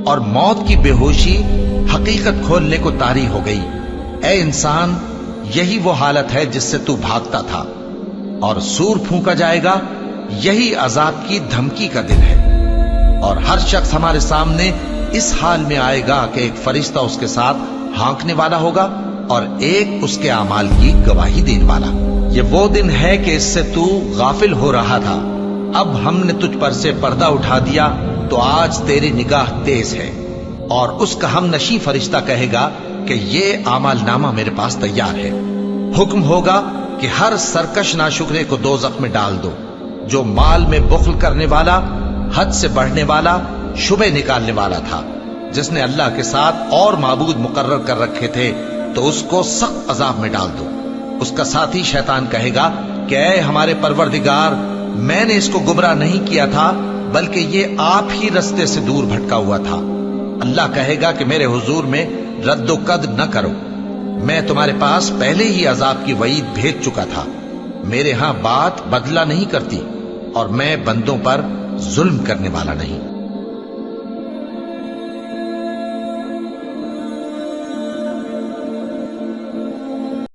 اور موت کی بے ہوشی حقیقت کھولنے کو طاری ہو گئی۔ اے انسان، یہی وہ حالت ہے جس سے تو بھاگتا تھا، اور سور پھونکا جائے گا، یہی عذاب کی دھمکی کا دن ہے۔ اور ہر شخص ہمارے سامنے اس حال میں آئے گا کہ ایک فرشتہ اس کے ساتھ ہانکنے والا ہوگا اور ایک اس کے اعمال کی گواہی دینے والا۔ یہ وہ دن ہے کہ اس سے تو غافل ہو رہا تھا، اب ہم نے تجھ پر سے پردہ اٹھا دیا تو آج تیری نگاہ تیز ہے۔ اور اس کا ہم نشیں فرشتہ کہے گا کہ یہ اعمال نامہ میرے پاس تیار ہے۔ حکم ہوگا کہ ہر سرکش ناشکرے کو دوزخ میں ڈال دو، جو مال میں بخل کرنے والا، حد سے بڑھنے والا، شبہ نکالنے والا تھا، جس نے اللہ کے ساتھ اور معبود مقرر کر رکھے تھے، تو اس کو سخت عذاب میں ڈال دو۔ اس کا ساتھی شیطان کہے گا کہ اے ہمارے پروردگار، میں نے اس کو گمراہ نہیں کیا تھا بلکہ یہ آپ ہی رستے سے دور بھٹکا ہوا تھا۔ اللہ کہے گا کہ میرے حضور میں رد و قد نہ کرو، میں تمہارے پاس پہلے ہی عذاب کی وعید بھیج چکا تھا۔ میرے ہاں بات بدلہ نہیں کرتی، اور میں بندوں پر ظلم کرنے والا نہیں۔